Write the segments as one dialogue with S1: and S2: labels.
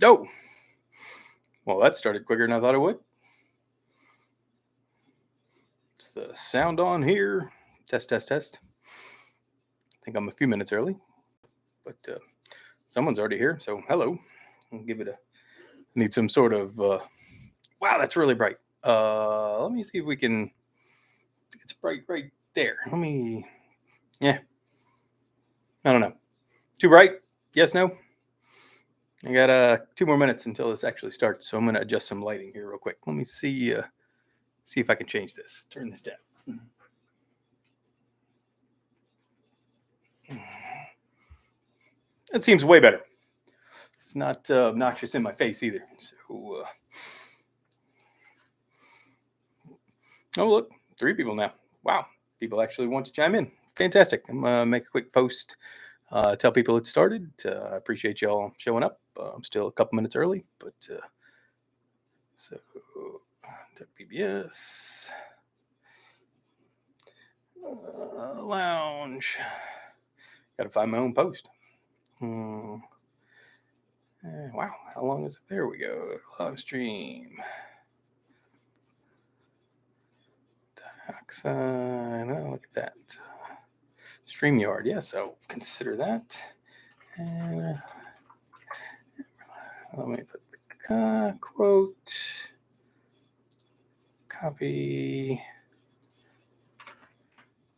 S1: Oh, well, that started quicker than I thought it would. It's the sound on here. Test, test, test. I think I'm a few minutes early, but someone's already here. So hello. I'll give it a. Need some sort of. Wow, that's really bright. Let me see if we can. It's bright right there. Let me. Yeah. I don't know. Too bright? Yes, no. I got 2 more minutes until this actually starts, so I'm going to adjust some lighting here real quick. Let me see if I can change this. Turn this down. That seems way better. It's not obnoxious in my face either. So, oh look, 3 people now. Wow, people actually want to chime in. Fantastic. I'm gonna make a quick post. Tell people it started. I appreciate y'all showing up. I'm still a couple minutes early, but so PBS lounge. Got to find my own post. Wow, how long is it? There we go. Live stream. Dioxide. Oh, look at that. StreamYard. Yes, I'll consider that. And let me put the quote. Copy.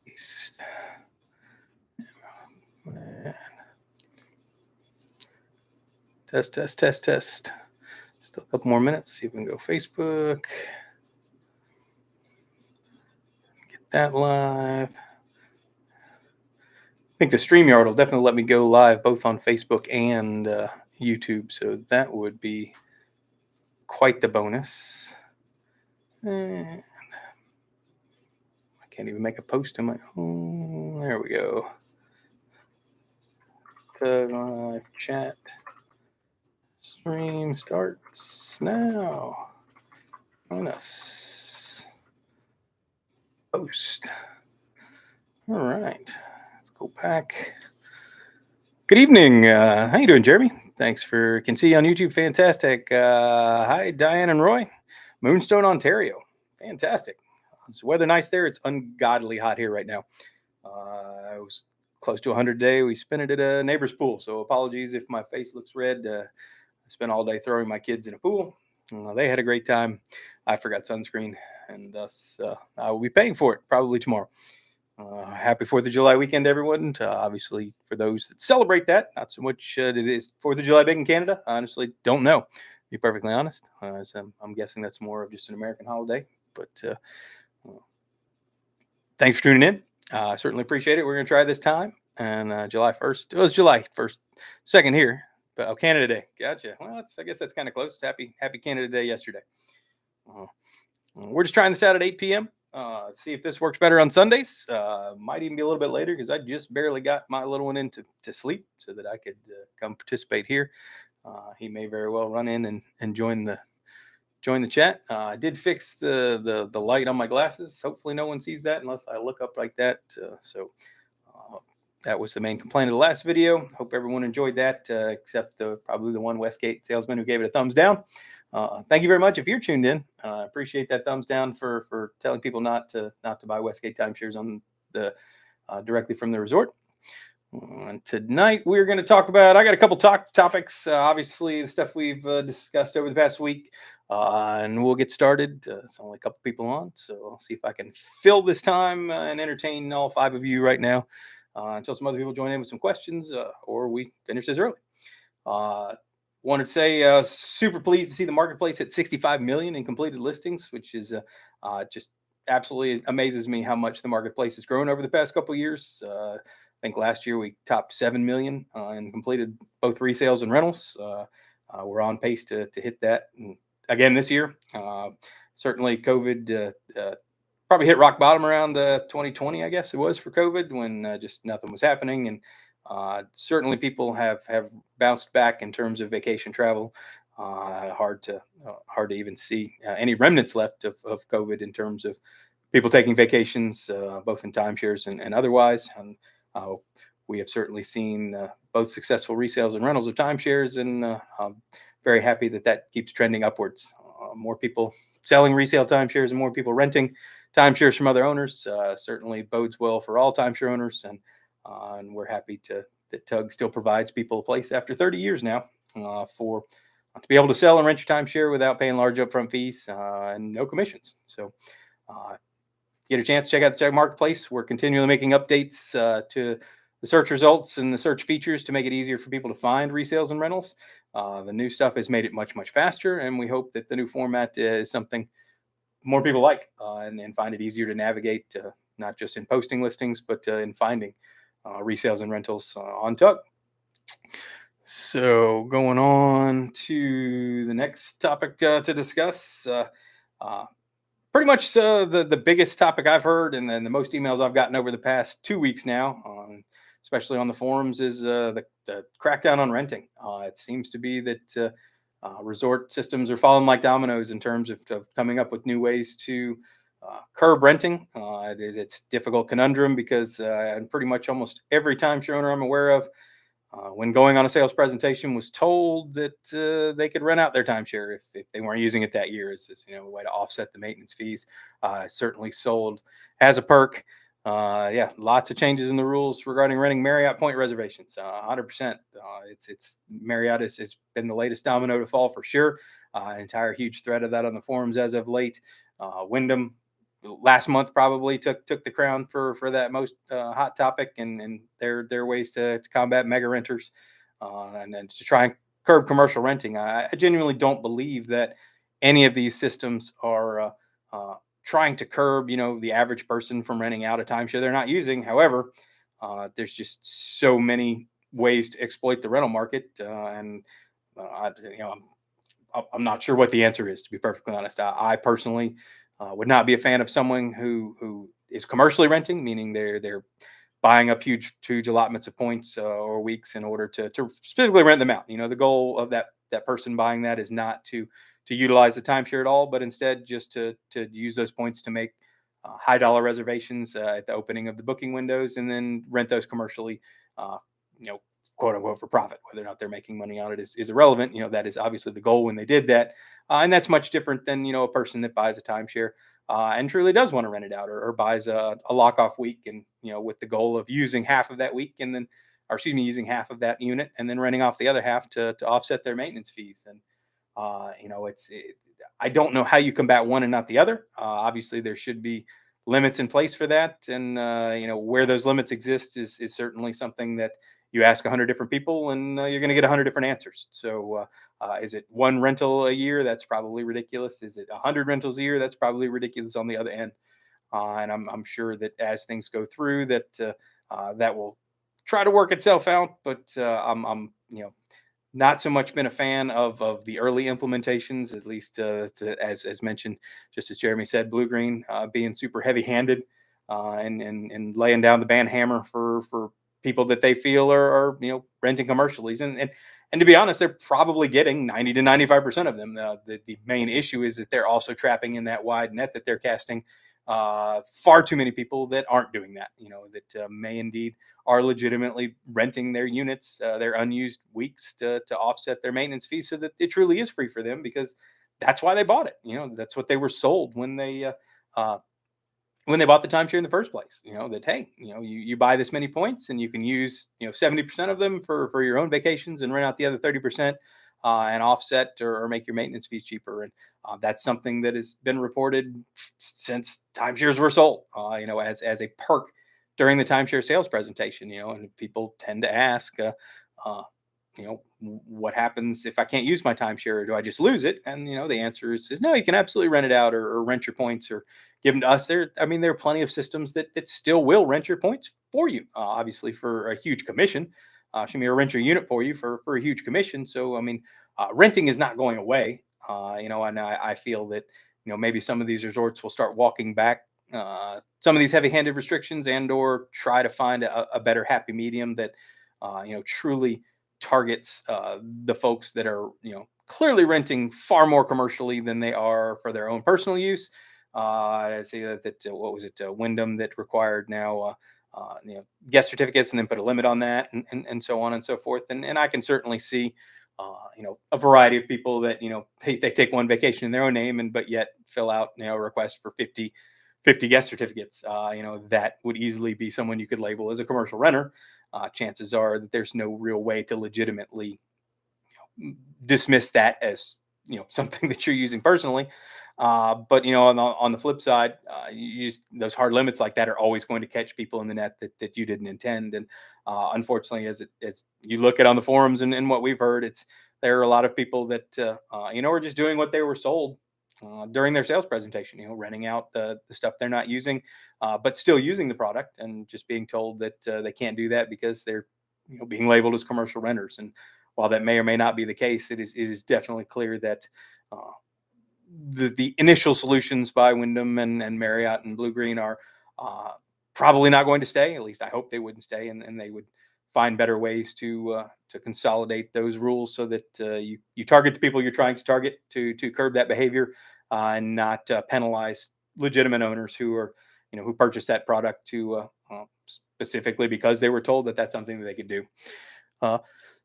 S1: Paste. Test. Still a couple more minutes. See if we can go Facebook. Get that live. I think the StreamYard will definitely let me go live both on Facebook and YouTube. So that would be quite the bonus. And I can't even make a post in my own. There we go. Live chat. Stream starts now. Join us. Post. All right. Let's go back. Good evening. How you doing, Jeremy? Thanks for can see you on YouTube. Fantastic. Hi, Diane and Roy. Moonstone, Ontario. Fantastic. Is the weather nice there? It's ungodly hot here right now. I was close to 100 today. We spent it at a neighbor's pool, so apologies if my face looks red. I spent all day throwing my kids in a pool. They had a great time. I forgot sunscreen, and thus I will be paying for it probably tomorrow. Happy 4th of July weekend, everyone. Obviously, for those that celebrate that, not so much it is 4th of July big in Canada. Honestly, don't know, to be perfectly honest. So I'm guessing that's more of just an American holiday. But thanks for tuning in. I certainly appreciate it. We're going to try this time. And July 1st, it was July 1st, 2nd here. But Canada Day. Gotcha. Well, I guess that's kind of close. Happy Canada Day yesterday. We're just trying this out at 8 p.m. See if this works better on Sundays. Might even be a little bit later because I just barely got my little one into sleep so that I could come participate here. He may very well run in and join the chat. I did fix the light on my glasses. Hopefully no one sees that unless I look up like that. So that was the main complaint of the last video. Hope everyone enjoyed that, except probably the one Westgate salesman who gave it a thumbs down. Thank you very much if you're tuned in. I appreciate that thumbs down for telling people not to buy Westgate Timeshares on the directly from the resort. And tonight we're going to talk about. I got a couple topics. Obviously, the stuff we've discussed over the past week, and we'll get started. It's only a couple people on, so I'll see if I can fill this time and entertain all 5 of you right now until some other people join in with some questions, or we finish this early. Wanted to say super pleased to see the marketplace hit 65 million in completed listings, which is just absolutely amazes me how much the marketplace has grown over the past couple of years. I think last year we topped 7 million and completed both resales and rentals. We're on pace to hit that again this year. Certainly COVID probably hit rock bottom around 2020, I guess it was, for COVID, when just nothing was happening. And certainly people have bounced back in terms of vacation travel. Hard to even see any remnants left of COVID in terms of people taking vacations, both in timeshares and otherwise. And we have certainly seen both successful resales and rentals of timeshares, and I'm very happy that that keeps trending upwards. More people selling resale timeshares and more people renting timeshares from other owners certainly bodes well for all timeshare owners, and we're happy that Tug still provides people a place after 30 years now for to be able to sell and rent your timeshare without paying large upfront fees and no commissions. So, get a chance, check out the Tug Marketplace. We're continually making updates to the search results and the search features to make it easier for people to find resales and rentals. The new stuff has made it much faster, and we hope that the new format is something more people like and find it easier to navigate, not just in posting listings, but in finding resales and rentals on Tug. So going on to the next topic to discuss, uh, pretty much the biggest topic I've heard, and then the most emails I've gotten over the past 2 weeks now, especially on the forums, is the crackdown on renting. It seems to be that resort systems are falling like dominoes in terms of coming up with new ways to curb renting. It's a difficult conundrum because pretty much almost every timeshare owner I'm aware of, when going on a sales presentation, was told that they could rent out their timeshare if they weren't using it that year, as a way to offset the maintenance fees. Certainly sold as a perk. Yeah, lots of changes in the rules regarding renting Marriott point reservations. 100%. It's Marriott has been the latest domino to fall for sure. Entire huge thread of that on the forums as of late. Wyndham last month probably took the crown for that most hot topic, and their ways to combat mega renters and to try and curb commercial renting. I genuinely don't believe that any of these systems are trying to curb the average person from renting out a timeshare they're not using. However, there's just so many ways to exploit the rental market, and I'm not sure what the answer is, to be perfectly honest. I personally would not be a fan of someone who is commercially renting, meaning they're buying up huge allotments of points or weeks in order to specifically rent them out. The goal of that person buying that is not to utilize the timeshare at all, but instead just to use those points to make high dollar reservations at the opening of the booking windows, and then rent those commercially. Uh, you know, quote unquote, for profit. Whether or not they're making money on it is irrelevant. That is obviously the goal when they did that, and that's much different than a person that buys a timeshare and truly does want to rent it out, or buys a lock off week, and with the goal of using half of that week, and then, or excuse me, using half of that unit and then renting off the other half to offset their maintenance fees. And I don't know how you combat one and not the other. Obviously, there should be limits in place for that, and where those limits exist is certainly something that you ask 100 different people, and you're going to get 100 different answers. So, is it one rental a year? That's probably ridiculous. Is it 100 rentals a year? That's probably ridiculous on the other end. And I'm sure that as things go through, that will try to work itself out. But I'm not so much been a fan of the early implementations, at least as mentioned, just as Jeremy said, Blue Green being super heavy handed and laying down the band hammer for people that they feel are renting commercially, and to be honest, they're probably getting 90 to 95% of them. The main issue is that they're also trapping in that wide net that they're casting far too many people that aren't doing that. That may indeed are legitimately renting their units, their unused weeks to offset their maintenance fees, so that it truly is free for them, because that's why they bought it. That's what they were sold when they bought the timeshare in the first place. That, hey, you buy this many points and you can use 70% of them for your own vacations, and rent out the other 30% and offset or make your maintenance fees cheaper. And that's something that has been reported since timeshares were sold, as a perk during the timeshare sales presentation. And people tend to ask, uh, what happens if I can't use my timeshare, or do I just lose it? And the answer is no. You can absolutely rent it out, or rent your points, or give them to us. There are plenty of systems that still will rent your points for you, obviously for a huge commission. Should be a rent your unit for you for a huge commission. So renting is not going away. And I feel that maybe some of these resorts will start walking back some of these heavy-handed restrictions, and or try to find a better happy medium that truly targets the folks that are clearly renting far more commercially than they are for their own personal use. I say that what was it, Wyndham, that required now guest certificates, and then put a limit on that, and so on and so forth. And I can certainly see, a variety of people that, they take one vacation in their own name, and but yet fill out, a request for 50 guest certificates. That would easily be someone you could label as a commercial renter. Chances are that there's no real way to legitimately dismiss that as, something that you're using personally. But on the flip side, you just, those hard limits like that are always going to catch people in the net that you didn't intend. And unfortunately, as you look at on the forums, and what we've heard, there are a lot of people that are just doing what they were sold during their sales presentation. Renting out the stuff they're not using, but still using the product, and just being told that they can't do that because they're being labeled as commercial renters. And while that may or may not be the case, it is definitely clear that uh, the initial solutions by Wyndham and Marriott and Blue Green are uh, probably not going to stay. At least I hope they wouldn't stay, and they would find better ways to consolidate those rules, so that you target the people you're trying to target, to curb that behavior, and not penalize legitimate owners who are, who purchased that product specifically because they were told that that's something that they could do. Uh,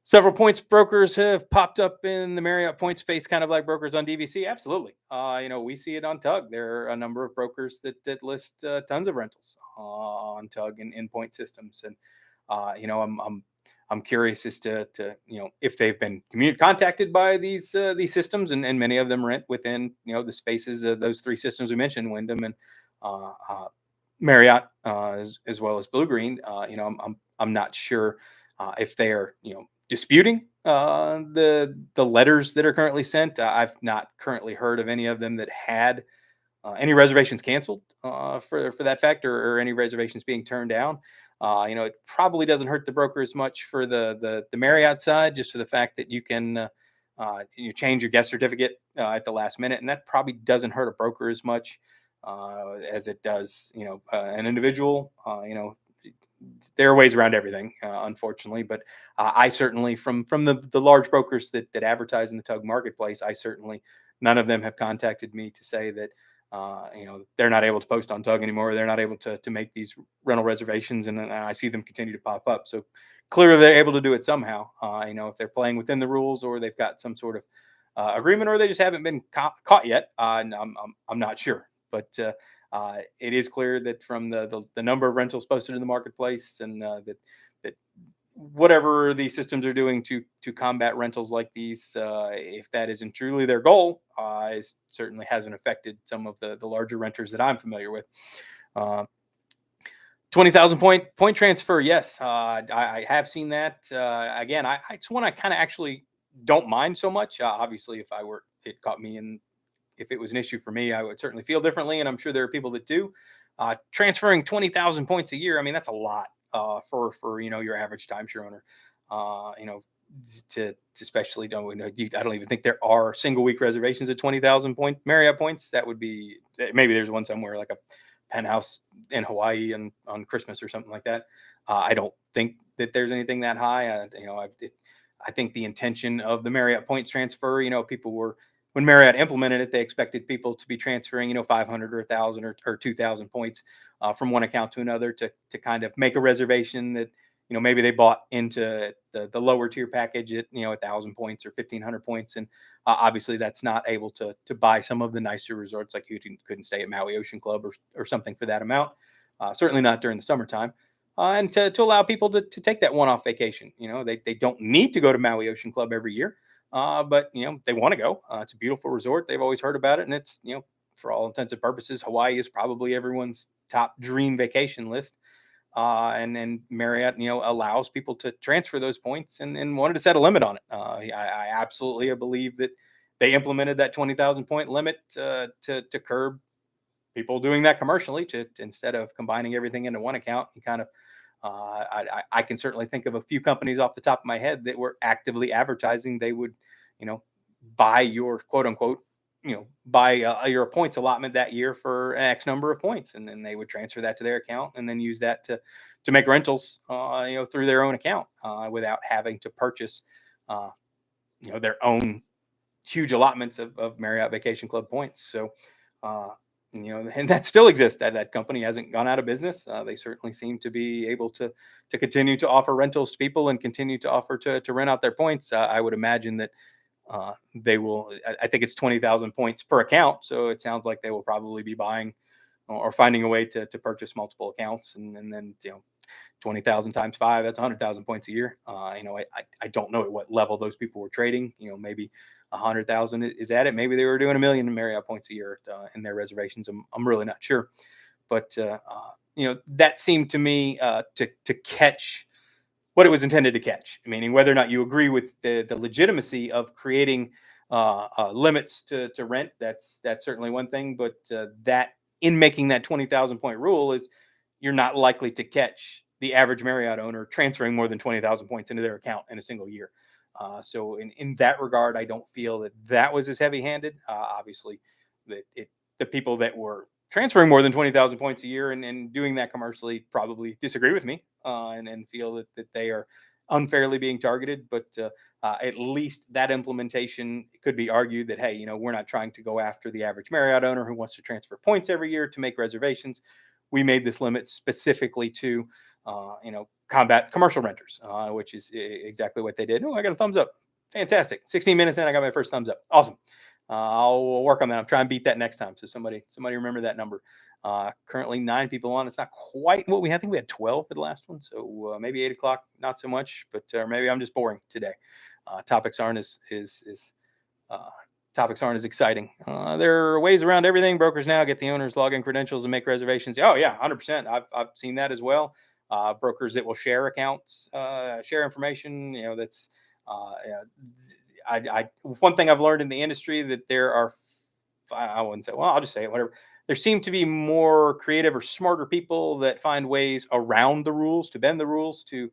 S1: Several points brokers have popped up in the Marriott point space, kind of like brokers on DVC. Absolutely. We see it on Tug. There are a number of brokers that list tons of rentals on Tug and in point systems. And I'm curious as to if they've been contacted by these systems, and many of them rent within the spaces of those three systems we mentioned, Wyndham and uh, uh, Marriott, as well as Blue Green. I'm not sure if they are disputing the letters that are currently sent. I've not currently heard of any of them that had any reservations canceled for that fact, or any reservations being turned down. It probably doesn't hurt the broker as much for the Marriott side, just for the fact that you can you change your guest certificate at the last minute, and that probably doesn't hurt a broker as much as it does an individual. There are ways around everything, unfortunately. But I certainly, from the large brokers that advertise in the Tug marketplace, I certainly, none of them have contacted me to say that they're not able to post on Tug anymore. They're not able to make these rental reservations, and then I see them continue to pop up. So clearly, they're able to do it somehow. If they're playing within the rules, or they've got some sort of agreement, or they just haven't been caught yet. I'm not sure, but. It is clear that from the number of rentals posted in the marketplace, and that whatever these systems are doing to combat rentals like these, if that isn't truly their goal, it certainly hasn't affected some of the larger renters that I'm familiar with. Uh, 20,000 point transfer. Yes, I have seen that. Again, it's one I kind of actually don't mind so much. Obviously, if it caught me in, if it was an issue for me, I would certainly feel differently, and I'm sure there are people that do. Transferring 20,000 points a year, I mean, that's a lot for your average timeshare owner. Uh, you know, to especially I don't even think there are single week reservations at 20,000 point Marriott points. That would be, maybe there's one somewhere like a penthouse in Hawaii and on Christmas or something like that. I don't think that there's anything that high. I think the intention of the Marriott points transfer, people were, when Marriott implemented it, they expected people to be transferring, 500 or 1,000 or 2,000 points from one account to another, to kind of make a reservation that, maybe they bought into the lower tier package at, 1,000 points or 1,500 points. And obviously that's not able to buy some of the nicer resorts, like you couldn't stay at Maui Ocean Club or something for that amount. Certainly not during the summertime. And to allow people to take that one-off vacation. They don't need to go to Maui Ocean Club every year. But they want to go. It's a beautiful resort. They've always heard about it, and it's for all intents and purposes, Hawaii is probably everyone's top dream vacation list. And then Marriott, allows people to transfer those points, and wanted to set a limit on it. I absolutely believe that they implemented that 20,000 point limit to curb people doing that commercially, to instead of combining everything into one account, and kind of I can certainly think of a few companies off the top of my head that were actively advertising they would, buy your quote unquote, buy your points allotment that year for X number of points, and then they would transfer that to their account, and then use that to make rentals, through their own account, without having to purchase, uh, their own huge allotments of Marriott Vacation Club points. So. and that still exists. That company hasn't gone out of business. They certainly seem to be able to continue to offer rentals to people and continue to offer to rent out their points. I would imagine that they will. I think it's 20,000 points per account, so it sounds like they will probably be buying or finding a way to purchase multiple accounts, and then 20,000 times five, that's 100,000 points a year. I don't know at what level those people were trading. Maybe 100,000 is at it. Maybe they were doing 1 million Marriott points a year in their reservations. I'm really not sure, but that seemed to me to catch what it was intended to catch. Meaning whether or not you agree with the legitimacy of creating limits to rent. That's certainly one thing, but that in making that 20,000 point rule is you're not likely to catch the average Marriott owner transferring more than 20,000 points into their account in a single year. So in that regard, I don't feel that was as heavy handed. Obviously, the people that were transferring more than 20,000 points a year and doing that commercially probably disagree with me and feel that they are unfairly being targeted. But at least that implementation could be argued that, hey, we're not trying to go after the average Marriott owner who wants to transfer points every year to make reservations. We made this limit specifically to, combat commercial renters, which is exactly what they did. Oh, I got a thumbs up. Fantastic. 16 minutes in, I got my first thumbs up. Awesome. I'll work on that. I'm trying to beat that next time. So somebody remember that number. Currently 9 people on. It's not quite what we had. I think we had 12 for the last one. So maybe 8 o'clock, not so much, but maybe I'm just boring today. Topics aren't as exciting. There are ways around everything. Brokers now get the owner's login credentials and make reservations. Oh yeah, 100%. I've seen that as well. Brokers that will share accounts, share information. That's one thing I've learned in the industry that there are. I wouldn't say. Well, I'll just say it. Whatever. There seem to be more creative or smarter people that find ways around the rules, to bend the rules, to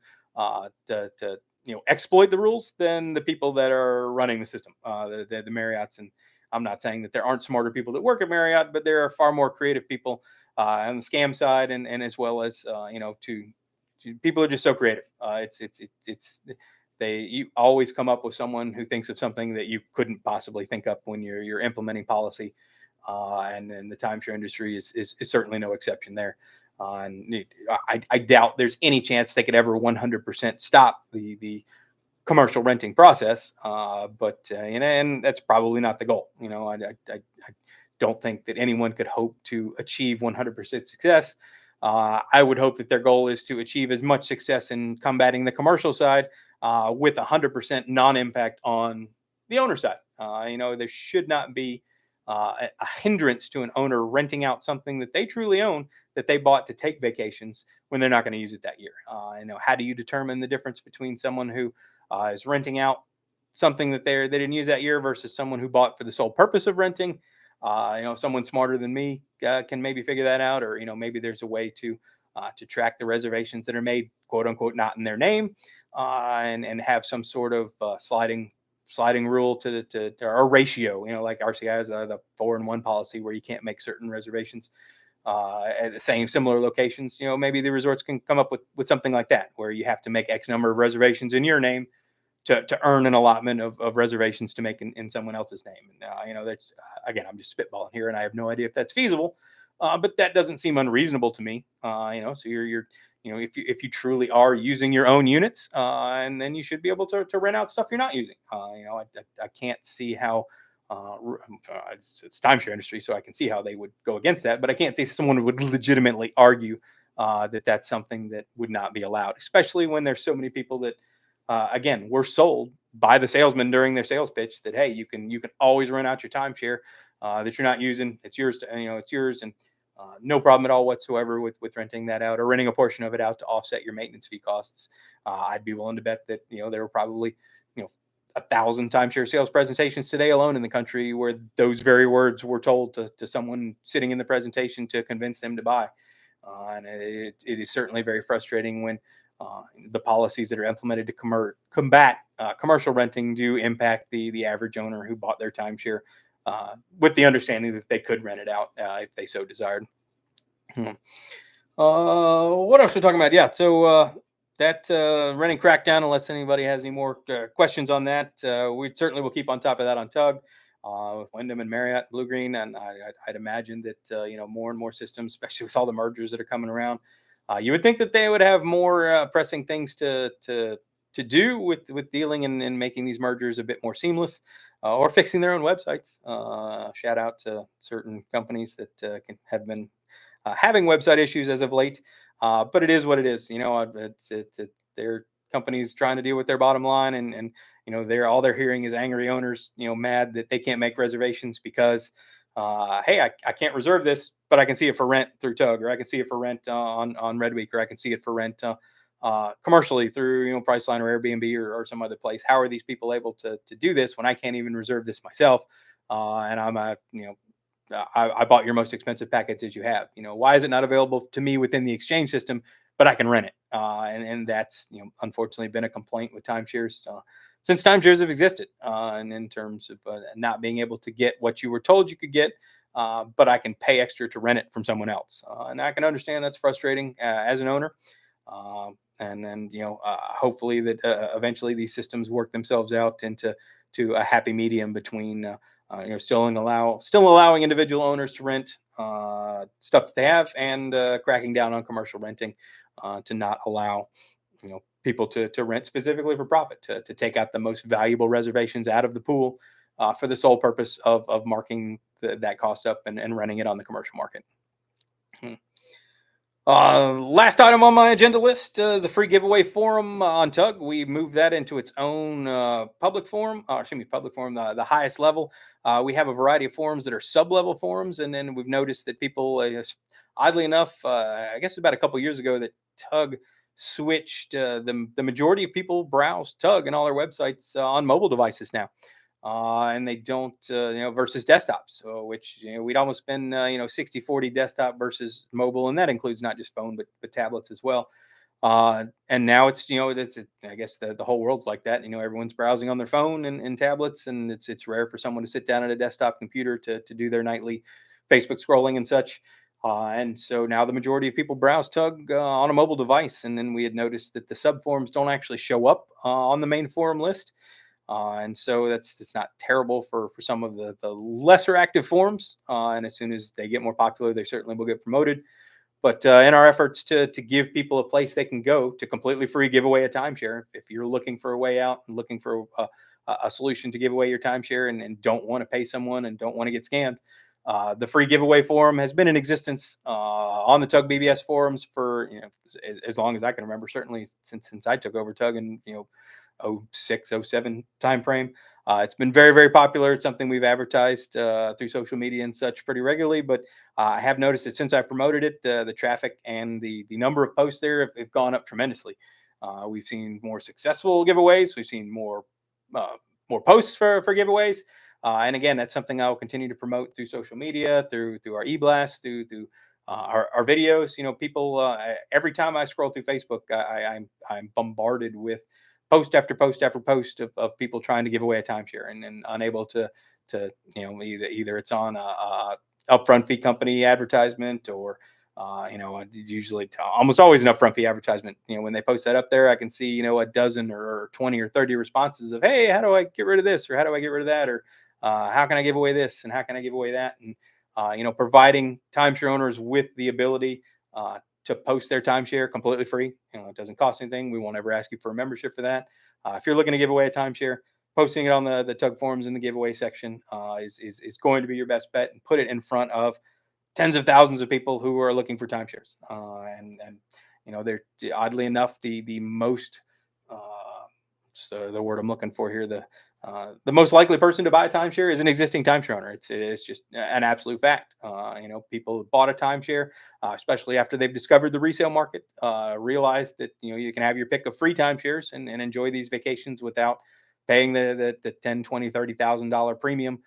S1: exploit the rules than the people that are running the system, the Marriotts. And I'm not saying that there aren't smarter people that work at Marriott, but there are far more creative people on the scam side, and as well as people are just so creative. You always come up with someone who thinks of something that you couldn't possibly think up when you're implementing policy, and then the timeshare industry is certainly no exception there. And I doubt there's any chance they could ever 100% stop the commercial renting process. But and that's probably not the goal. I don't think that anyone could hope to achieve 100% success. I would hope that their goal is to achieve as much success in combating the commercial side with 100% non-impact on the owner side. There should not be a hindrance to an owner renting out something that they truly own, that they bought to take vacations when they're not going to use it that year. How do you determine the difference between someone who is renting out something that they didn't use that year versus someone who bought for the sole purpose of renting? Someone smarter than me can maybe figure that out, or maybe there's a way to track the reservations that are made, quote unquote, not in their name, and have some sort of sliding rule to or a ratio, like RCI has the 4-in-1 policy where you can't make certain reservations at the same similar locations. Maybe the resorts can come up with something like that, where you have to make X number of reservations in your name to earn an allotment of reservations to make in someone else's name. And that's again, I'm just spitballing here, and I have no idea if that's feasible, but that doesn't seem unreasonable to me. So you're if you truly are using your own units, and then you should be able to rent out stuff you're not using. I can't see how it's timeshare industry, so I can see how they would go against that, but I can't see someone would legitimately argue that that's something that would not be allowed, especially when there's so many people that again were sold by the salesman during their sales pitch that, hey, you can always rent out your timeshare that you're not using. It's yours it's yours, and no problem at all whatsoever with renting that out or renting a portion of it out to offset your maintenance fee costs. I'd be willing to bet that there were probably 1,000 timeshare sales presentations today alone in the country where those very words were told to someone sitting in the presentation to convince them to buy. And it is certainly very frustrating when the policies that are implemented to combat commercial renting do impact the average owner who bought their timeshare with the understanding that they could rent it out if they so desired. What else are we talking about? Yeah, so that renting crackdown, unless anybody has any more questions on that, we certainly will keep on top of that on Tug. with Wyndham and Marriott, Blue Green, and I'd imagine that more and more systems, especially with all the mergers that are coming around, you would think that they would have more pressing things to do with dealing and making these mergers a bit more seamless, or fixing their own websites. Shout out to certain companies that have been having website issues as of late. But it is what it is. They're companies trying to deal with their bottom line, and they're all they're hearing is angry owners, mad that they can't make reservations because, hey, I can't reserve this, but I can see it for rent through Tug, or I can see it for rent on Redweek, or I can see it for rent commercially through Priceline or Airbnb or some other place. How are these people able to do this when I can't even reserve this myself? And I'm a I bought your most expensive package that you have. Why is it not available to me within the exchange system, but I can rent it? And that's unfortunately been a complaint with timeshares since timeshares have existed, and in terms of not being able to get what you were told you could get, but I can pay extra to rent it from someone else, and I can understand that's frustrating as an owner. And then hopefully that eventually these systems work themselves out into a happy medium between still allowing individual owners to rent stuff that they have, and cracking down on commercial renting, to not allow people to rent specifically for profit, to take out the most valuable reservations out of the pool for the sole purpose of marking that cost up and running it on the commercial market. Hmm. Last item on my agenda list is the free giveaway forum on Tug. We moved that into its own public forum, public forum, the highest level. We have a variety of forums that are sub-level forums, and then we've noticed that people, oddly enough, I guess about a couple years ago, that Tug switched. The majority of people browse Tug and all their websites on mobile devices now. And they don't, versus desktops, which we'd almost been, 60-40 desktop versus mobile, and that includes not just phone but tablets as well. And now it's, I guess the whole world's like that. Everyone's browsing on their phone and tablets, and it's rare for someone to sit down at a desktop computer to do their nightly Facebook scrolling and such. And so now the majority of people browse Tug on a mobile device, and then we had noticed that the sub forums don't actually show up on the main forum list. And so it's not terrible for some of the lesser active forums. And as soon as they get more popular, they certainly will get promoted. But in our efforts to give people a place they can go to completely free give away a timeshare, if you're looking for a way out and looking for a solution to give away your timeshare, and don't want to pay someone and don't want to get scammed, the free giveaway forum has been in existence on the Tug BBS forums for as long as I can remember. Certainly since I took over Tug in 06, 07 time frame. It's been very, very popular. It's something we've advertised through social media and such pretty regularly, but I have noticed that since I promoted it, the traffic and the number of posts there have gone up tremendously. We've seen more successful giveaways. We've seen more posts for giveaways. And again, that's something I will continue to promote through social media, through our e-blasts, through our videos. People, every time I scroll through Facebook, I'm bombarded with post after post after post of people trying to give away a timeshare, and unable to either it's on a upfront fee company advertisement, or usually almost always an upfront fee advertisement. When they post that up there, I can see a dozen or 20 or 30 responses of, hey, how do I get rid of this, or how do I get rid of that, or how can I give away this, and how can I give away that, and providing timeshare owners with the ability to post their timeshare completely free. It doesn't cost anything. We won't ever ask you for a membership for that. If you're looking to give away a timeshare, posting it on the Tug forums in the giveaway section is going to be your best bet, and put it in front of tens of thousands of people who are looking for timeshares. And they're, oddly enough, the most so the word I'm looking for here, the most likely person to buy a timeshare is an existing timeshare owner. It's just an absolute fact. People bought a timeshare, especially after they've discovered the resale market, realize that you can have your pick of free timeshares and enjoy these vacations without paying the 10, 20, $30,000 premium,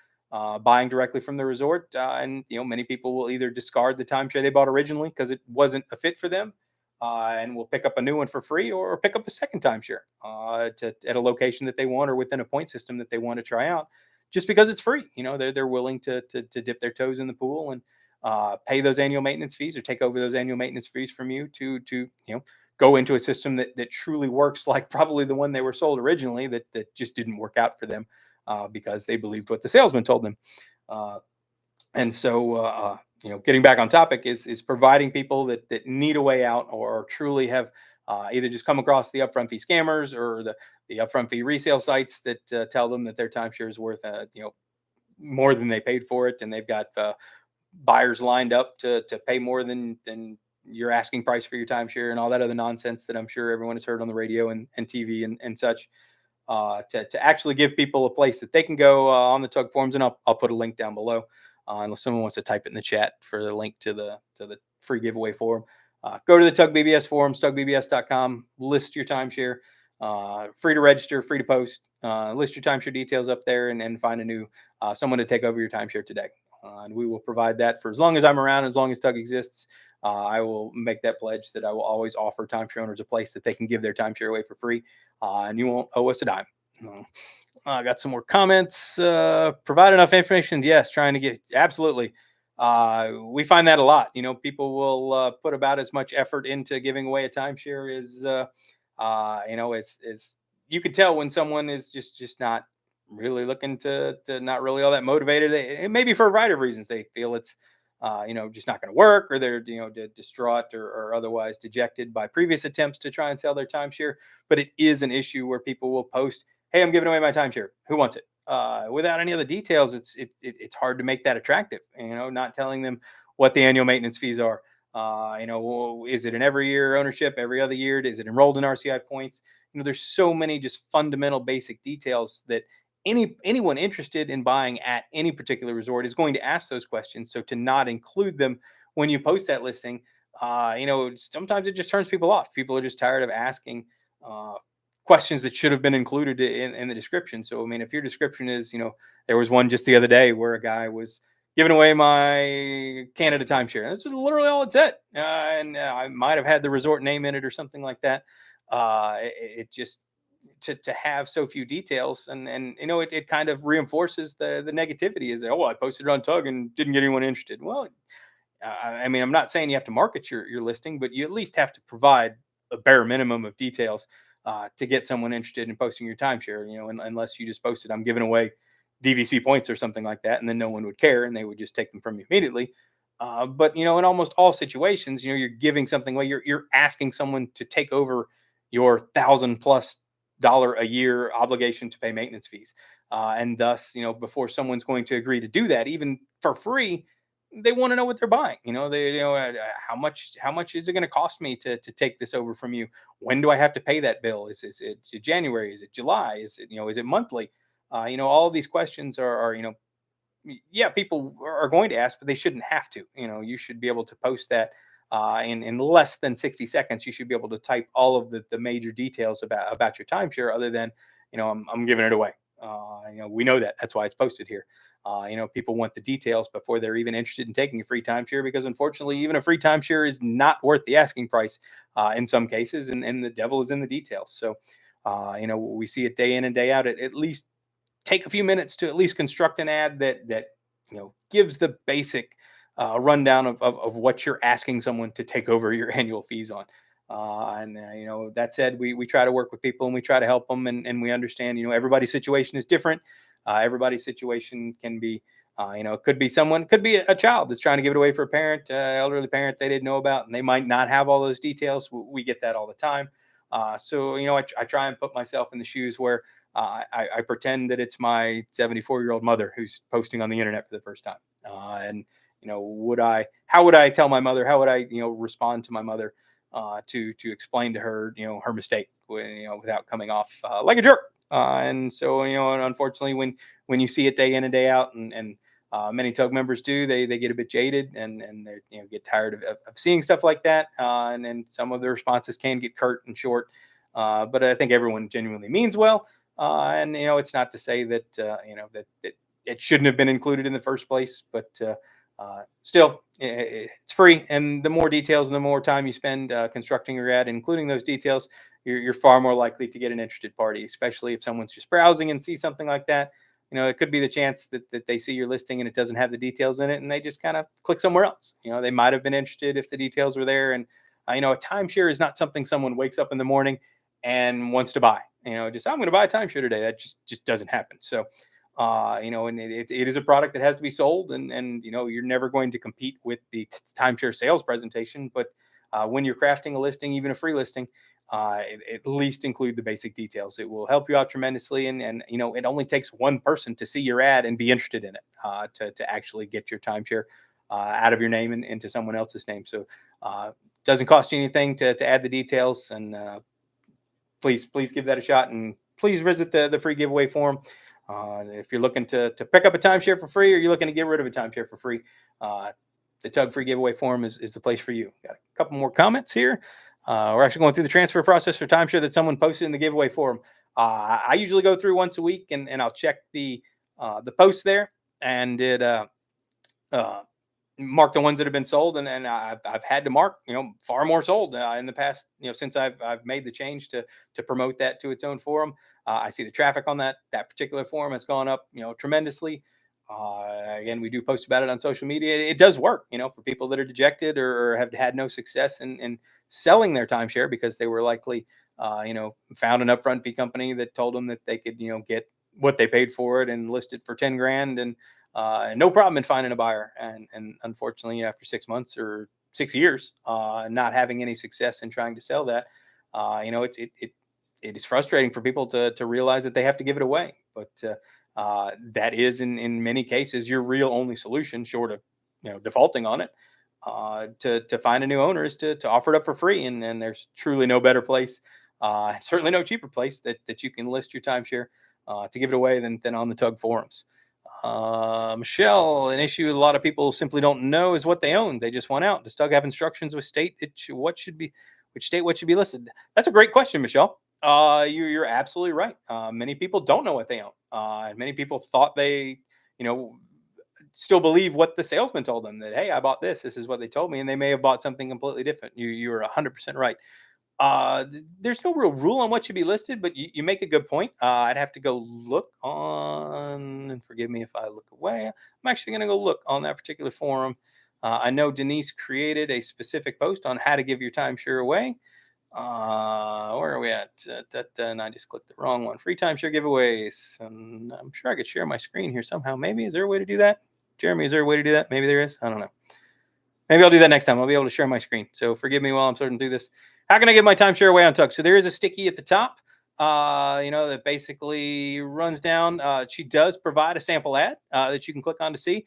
S1: buying directly from the resort. And many people will either discard the timeshare they bought originally because it wasn't a fit for them, and will pick up a new one for free, or pick up a second timeshare at a location that they want, or within a point system that they want to try out, just because it's free. They're willing to dip their toes in the pool and pay those annual maintenance fees, or take over those annual maintenance fees from you to go into a system that truly works, like probably the one they were sold originally, that just didn't work out for them because they believed what the salesman told them. Uh, and so, getting back on topic is providing people that need a way out or truly have either just come across the upfront fee scammers or the upfront fee resale sites that tell them that their timeshare is worth more than they paid for it, and they've got buyers lined up to pay more than your asking price for your timeshare and all that other nonsense that I'm sure everyone has heard on the radio and TV and such. To actually give people a place that they can go on the Tug forums, and I'll put a link down below unless someone wants to type it in the chat for the link to the free giveaway forum. Go to the Tug BBS forums, tugbbs.com, list your timeshare, free to register, free to post, list your timeshare details up there, and find a new someone to take over your timeshare today. And we will provide that for as long as I'm around, as long as Tug exists. I will make that pledge that I will always offer timeshare owners a place that they can give their timeshare away for free, and you won't owe us a dime. I got some more comments. Provide enough information. Yes, trying to get absolutely. We find that a lot. People will put about as much effort into giving away a timeshare as as you could tell when someone is just not really looking to not really all that motivated. It may be for a variety of reasons. They feel it's just not going to work, or they're distraught or otherwise dejected by previous attempts to try and sell their timeshare. But it is an issue where people will post, "Hey, I'm giving away my timeshare. Who wants it?" Without any of the details, it's hard to make that attractive. Not telling them what the annual maintenance fees are. Is it an every year ownership, every other year? Is it enrolled in RCI points? There's so many just fundamental basic details that anyone interested in buying at any particular resort is going to ask those questions. So to not include them when you post that listing, sometimes it just turns people off. People are just tired of asking uh, questions that should have been included in the description. So I mean, if your description is, there was one just the other day where a guy was giving away my Canada timeshare. That's literally all it said, and I might have had the resort name in it or something like that. It just to have so few details, and it kind of reinforces the negativity. Is that, I posted it on Tug and didn't get anyone interested. Well, I mean, I'm not saying you have to market your listing, but you at least have to provide a bare minimum of details to get someone interested in posting your timeshare. Unless you just posted, I'm giving away DVC points or something like that, and then no one would care and they would just take them from you immediately. But in almost all situations, you're giving something away. You're asking someone to take over your $1,000+ a year obligation to pay maintenance fees, and thus, before someone's going to agree to do that, even for free, they want to know what they're buying. How much is it going to cost me to take this over from you? When do I have to pay that bill? Is it January? Is it July? Is it monthly? All of these questions are yeah, people are going to ask, but they shouldn't have to. You should be able to post that in less than 60 seconds. You should be able to type all of the major details about your timeshare, other than, I'm giving it away. We know that. That's why it's posted here. People want the details before they're even interested in taking a free timeshare, because unfortunately, even a free timeshare is not worth the asking price in some cases, and the devil is in the details. So, we see it day in and day out. At least take a few minutes to at least construct an ad that gives the basic rundown of what you're asking someone to take over your annual fees on. That said, we try to work with people and we try to help them, and we understand everybody's situation is different. Everybody's situation can be it could be someone, could be a child that's trying to give it away for a parent, elderly parent they didn't know about, and they might not have all those details. We get that all the time. So I try and put myself in the shoes where I pretend that it's my 74-year-old mother who's posting on the internet for the first time. And how would I tell my mother? How would I, respond to my mother to explain to her, her mistake, without coming off like a jerk? And so, unfortunately, when you see it day in and day out, and many Tug members do, they get a bit jaded, and they get tired of seeing stuff like that. And then some of the responses can get curt and short. But I think everyone genuinely means well. And it's not to say that that it shouldn't have been included in the first place, but still, it's free. And the more details and the more time you spend constructing your ad, including those details, you're far more likely to get an interested party, especially if someone's just browsing and sees something like that. It could be the chance that they see your listing and it doesn't have the details in it, and they just kind of click somewhere else. They might have been interested if the details were there, and A timeshare is not something someone wakes up in the morning and wants to buy. Just I'm going to buy a timeshare today. That just doesn't happen. So, and it is a product that has to be sold, and you're never going to compete with the timeshare sales presentation. But when you're crafting a listing, even a free listing, at least include the basic details. It will help you out tremendously, and it only takes one person to see your ad and be interested in it to actually get your timeshare out of your name and into someone else's name. So doesn't cost you anything to add the details, and please give that a shot, and please visit the free giveaway form. If you're looking to pick up a timeshare for free, or you're looking to get rid of a timeshare for free, the Tug free giveaway form is the place for you. Got a couple more comments here. We're actually going through the transfer process for timeshare that someone posted in the giveaway forum. I usually go through once a week, and I'll check the post there, and it uh, mark the ones that have been sold, and I've had to mark far more sold in the past, since I've made the change to promote that to its own forum. I see the traffic on that particular forum has gone up tremendously. Again, we do post about it on social media. It does work, for people that are dejected or have had no success in selling their timeshare because they were likely found an upfront fee company that told them that they could get what they paid for it and list it for 10 grand, and no problem in finding a buyer. And unfortunately, after 6 months or 6 years, not having any success in trying to sell that, it is frustrating for people to realize that they have to give it away. But that is in many cases your real only solution, short of defaulting on it. To find a new owner is to offer it up for free, and there's truly no better place, certainly no cheaper place that you can list your timeshare to give it away than on the Tug forums. Michelle, an issue a lot of people simply don't know is what they own. They just want out. Does Tug have instructions with state which state what should be listed? That's a great question, Michelle. You're absolutely right. Many people don't know what they own, and many people thought they, still believe what the salesman told them, that hey, I bought this. This is what they told me, and they may have bought something completely different. You're 100% right. There's no real rule on what should be listed, but you make a good point. I'd have to go look on, and forgive me if I look away. I'm actually going to go look on that particular forum. I know Denise created a specific post on how to give your timeshare away. Where are we at? And I just clicked the wrong one. Free timeshare giveaways. And I'm sure I could share my screen here somehow. Maybe, is there a way to do that? Jeremy, is there a way to do that? Maybe there is. I don't know. Maybe I'll do that next time. I'll be able to share my screen. So forgive me while I'm sorting through this. How can I get my timeshare away on Tug? So there is a sticky at the top, that basically runs down. She does provide a sample ad that you can click on to see.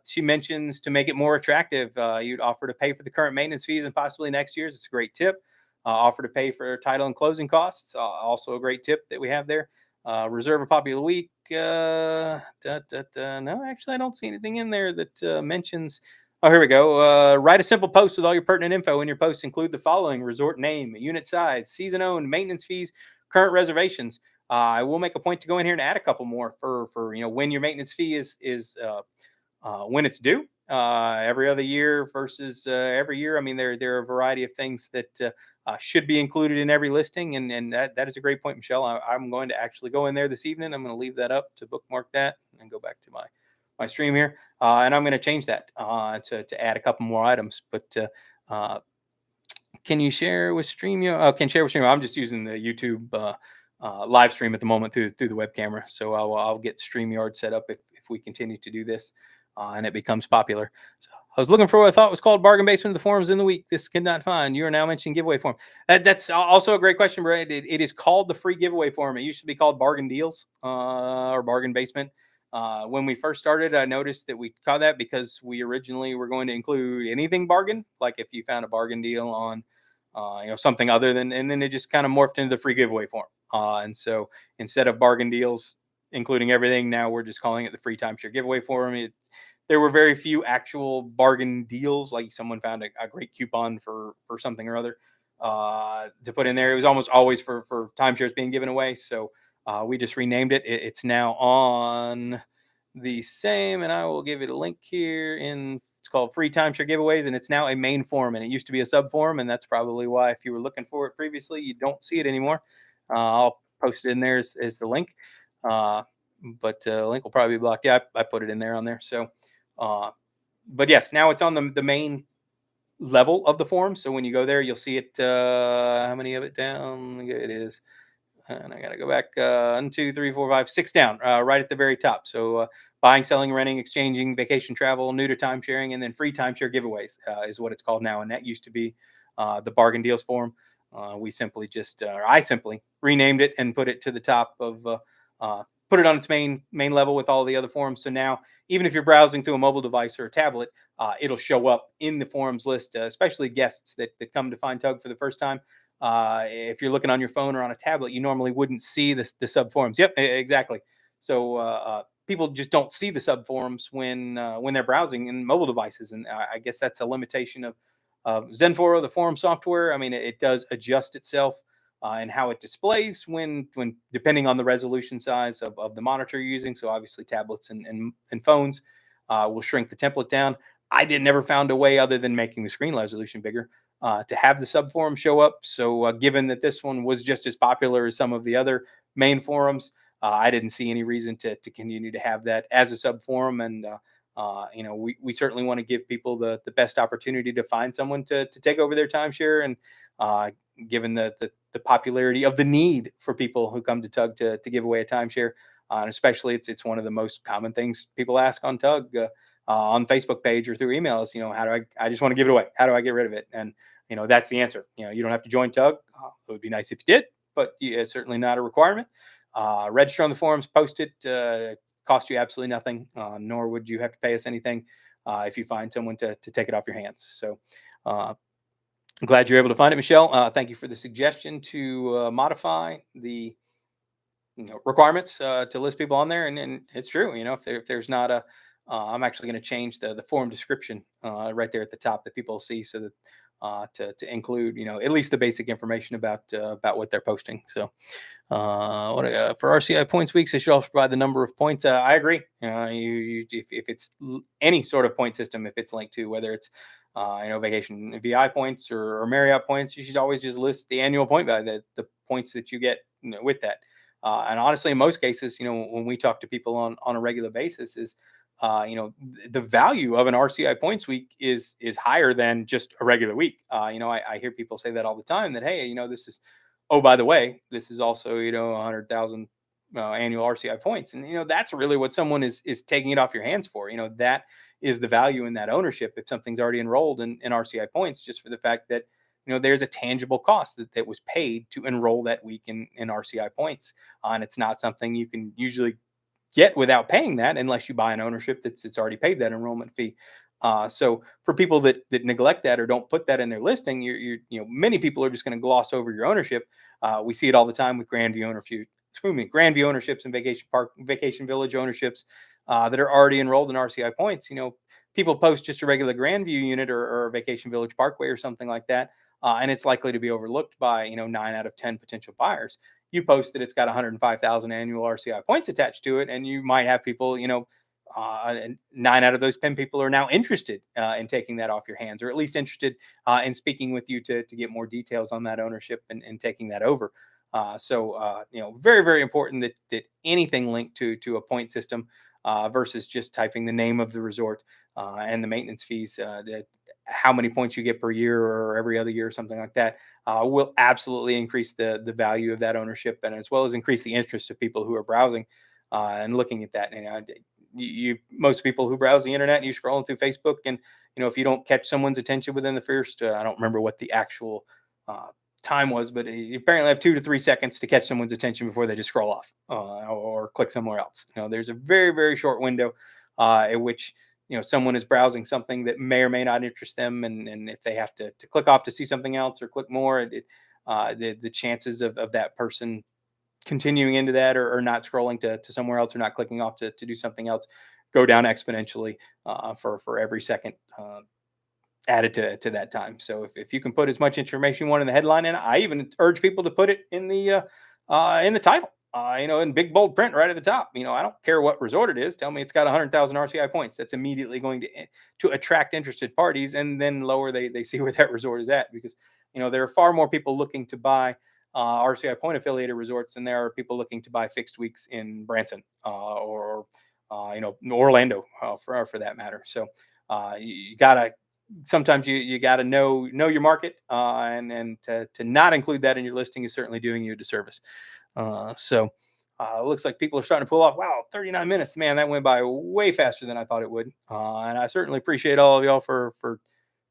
S1: She mentions to make it more attractive, you'd offer to pay for the current maintenance fees and possibly next year's. It's a great tip. Offer to pay for title and closing costs. Also a great tip that we have there. Reserve a popular week. No, actually, I don't see anything in there that mentions. Oh, here we go. Write a simple post with all your pertinent info. In your post, include the following: resort name, unit size, season owned, maintenance fees, current reservations. I will make a point to go in here and add a couple more for when your maintenance fee is when it's due. Every other year versus every year. I mean, there are a variety of things that should be included in every listing, and that is a great point, Michelle. I'm going to actually go in there this evening. I'm going to leave that up to bookmark that and go back to my stream here, and I'm going to change that to add a couple more items. But can you share with StreamYard? Can share with StreamYard. I'm just using the YouTube live stream at the moment through the web camera, so I'll get StreamYard set up if we continue to do this and it becomes popular. So I was looking for what I thought was called bargain basement of the forums in the week. This could not find. You are now mentioning giveaway form. That's also a great question, Brad. It is called the free giveaway form. It used to be called bargain deals or bargain basement. When we first started, I noticed that we called that because we originally were going to include anything bargain, like if you found a bargain deal on something other than, and then it just kind of morphed into the free giveaway form. And so instead of bargain deals including everything, now we're just calling it the free timeshare giveaway form. There were very few actual bargain deals, like someone found a great coupon for something or other to put in there. It was almost always for timeshares being given away. So we just renamed it. It's now on the same, and I will give it a link here. It's called free timeshare giveaways, and it's now a main forum, and it used to be a sub forum, and that's probably why, if you were looking for it previously, you don't see it anymore. I'll post it in there as the link, but link will probably be blocked. Yeah, I put it in there on there. So but yes, now it's on the main level of the form. So when you go there, you'll see it. How many of it down? It is. And I got to go back 1, 2, 3, 4, 5, 6 down, right at the very top. So buying, selling, renting, exchanging, vacation travel, new to timesharing, and then free timeshare giveaways is what it's called now. And that used to be the bargain deals form. We simply just, or I simply renamed it and put it to the top of, put it on its main level with all the other forums. So now, even if you're browsing through a mobile device or a tablet, it'll show up in the forums list, especially guests that come to find Tug for the first time. If you're looking on your phone or on a tablet, you normally wouldn't see the sub forums. Yep, exactly. So people just don't see the sub forums when they're browsing in mobile devices, and I guess that's a limitation of Zenforo, the forum software. I mean, it does adjust itself and how it displays when depending on the resolution size of the monitor you're using. So obviously, tablets and phones will shrink the template down. I did never found a way other than making the screen resolution bigger to have the sub forum show up. So, given that this one was just as popular as some of the other main forums, I didn't see any reason to continue to have that as a sub forum. And we certainly want to give people the best opportunity to find someone to take over their timeshare. And given the popularity of the need for people who come to Tug to give away a timeshare, and especially it's one of the most common things people ask on Tug. On Facebook page or through emails, how do I just want to give it away. How do I get rid of it? And, that's the answer. You don't have to join Tug. It would be nice if you did, but it's certainly not a requirement. Register on the forums, post it, cost you absolutely nothing, nor would you have to pay us anything if you find someone to take it off your hands. So I'm glad you're able to find it, Michelle. Thank you for the suggestion to modify the requirements to list people on there, and it's true. If there's not a I'm actually going to change the forum description right there at the top that people see, so that to include at least the basic information about what they're posting. So for RCI points weeks, they should also provide the number of points. I agree. If it's any sort of point system, if it's linked to whether it's vacation VI points or Marriott points, you should always just list the annual point value, the points that you get with that. And honestly, in most cases, when we talk to people on a regular basis, is the value of an RCI points week is higher than just a regular week. I hear people say that all the time, that hey, this is, oh, by the way, this is also 100,000 annual RCI points, and that's really what someone is taking it off your hands for. That is the value in that ownership if something's already enrolled in RCI points, just for the fact that there's a tangible cost that was paid to enroll that week in RCI points, and it's not something you can usually get without paying that, unless you buy an ownership that's already paid that enrollment fee. So for people that neglect that or don't put that in their listing, many people are just going to gloss over your ownership. We see it all the time with Grandview ownerships and vacation village ownerships that are already enrolled in RCI points. People post just a regular Grandview unit or a vacation village parkway or something like that, and it's likely to be overlooked by 9 out of 10 potential buyers. You post that it's got 105,000 annual RCI points attached to it, and you might have people, and 9 out of those 10 people are now interested in taking that off your hands, or at least interested in speaking with you to get more details on that ownership and taking that over. Very, very important that anything linked to a point system versus just typing the name of the resort and the maintenance fees, how many points you get per year or every other year or something like that, will absolutely increase the value of that ownership, and as well as increase the interest of people who are browsing and looking at that. Most people who browse the internet, and you scrolling through Facebook, and if you don't catch someone's attention within the first, I don't remember what the actual time was, but you apparently have 2 to 3 seconds to catch someone's attention before they just scroll off or click somewhere else. There's a very, very short window in which someone is browsing something that may or may not interest them, and if they have to click off to see something else or click more, the chances of that person continuing into that, or not scrolling to somewhere else, or not clicking off to do something else, go down exponentially for every second added to that time. So if you can put as much information you want in the headline, and I even urge people to put it in the title, in big bold print right at the top. I don't care what resort it is. Tell me it's got 100,000 RCI points. That's immediately going to attract interested parties, and then lower they see where that resort is at, because there are far more people looking to buy RCI point affiliated resorts than there are people looking to buy fixed weeks in Branson or Orlando for that matter. So you gotta sometimes you got to know your market, and to not include that in your listing is certainly doing you a disservice. So it looks like people are starting to pull off. Wow, 39 minutes, man, that went by way faster than I thought it would. And I certainly appreciate all of y'all for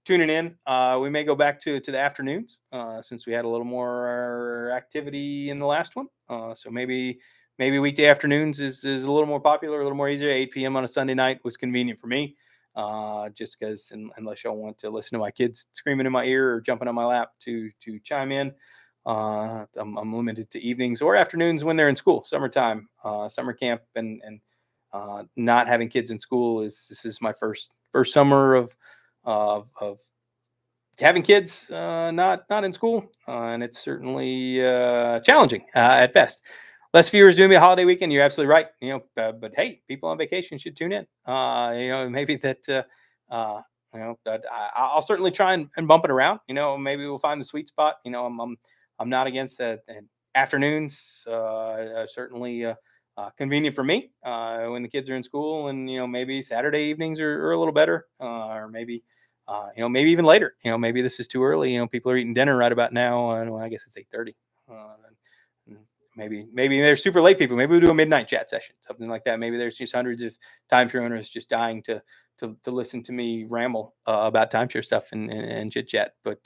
S1: tuning in. We may go back to the afternoons since we had a little more activity in the last one. So maybe weekday afternoons is a little more popular, a little more easier. 8 p.m. on a Sunday night was convenient for me. Just because unless y'all want to listen to my kids screaming in my ear or jumping on my lap to chime in, I'm limited to evenings or afternoons when they're in school. Summertime, summer camp, and not having kids in school this is my first summer of having kids not in school, and it's certainly challenging at best. Less viewers doing a holiday weekend. You're absolutely right. But hey, people on vacation should tune in. Maybe that. Uh, that I'll certainly try and bump it around. Maybe we'll find the sweet spot. I'm not against that. And afternoons certainly convenient for me when the kids are in school, and maybe Saturday evenings are a little better, or maybe maybe even later. Maybe this is too early. People are eating dinner right about now. I guess it's 8:30. Maybe they're super late people. Maybe we'll do a midnight chat session, something like that. Maybe there's just hundreds of timeshare owners just dying to listen to me ramble about timeshare stuff and chit chat. But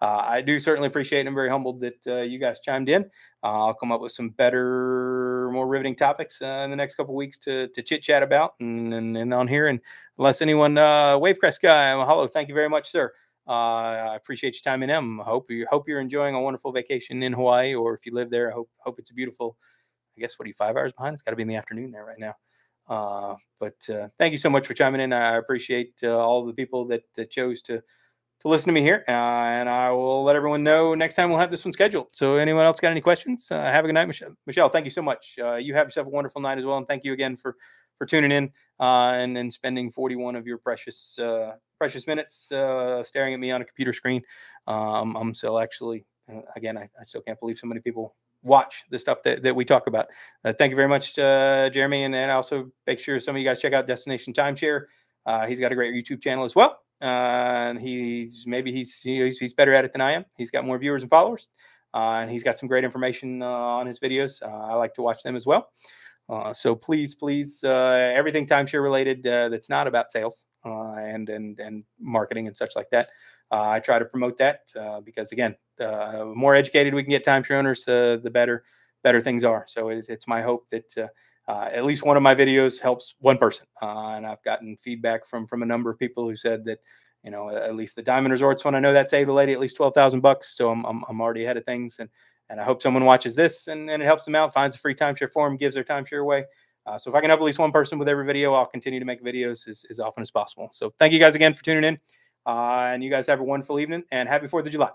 S1: I do certainly appreciate it. I'm very humbled that you guys chimed in. I'll come up with some better, more riveting topics in the next couple of weeks to chit chat about and on here. And unless anyone, Wavecrest guy, hello, thank you very much, sir. I appreciate your time in M. Hope you're enjoying a wonderful vacation in Hawaii, or if you live there, I hope it's a beautiful. I guess what are you 5 hours behind? It's got to be in the afternoon there right now. But thank you so much for chiming in. I appreciate all the people that chose to listen to me here, and I will let everyone know next time we'll have this one scheduled. So anyone else got any questions? Have a good night, Michelle. Michelle, thank you so much. You have yourself a wonderful night as well, and thank you again for tuning in and spending 41 of your precious minutes staring at me on a computer screen. I'm still actually, again, I still can't believe so many people watch the stuff that we talk about. Thank you very much, Jeremy, and also make sure some of you guys check out Destination Timeshare. He's got a great YouTube channel as well. And he's better at it than I am. He's got more viewers and followers, and he's got some great information on his videos. I like to watch them as well. So please, everything timeshare related that's not about sales and marketing and such like that. I try to promote that because again, the more educated we can get timeshare owners, the better things are. So it's my hope that at least one of my videos helps one person. And I've gotten feedback from a number of people who said that, at least the Diamond Resorts one, I know that saved a lady at least $12,000. So I'm already ahead of things. And I hope someone watches this and it helps them out, finds a free timeshare forum, gives their timeshare away. So if I can help at least one person with every video, I'll continue to make videos as often as possible. So thank you guys again for tuning in. And you guys have a wonderful evening and happy 4th of July.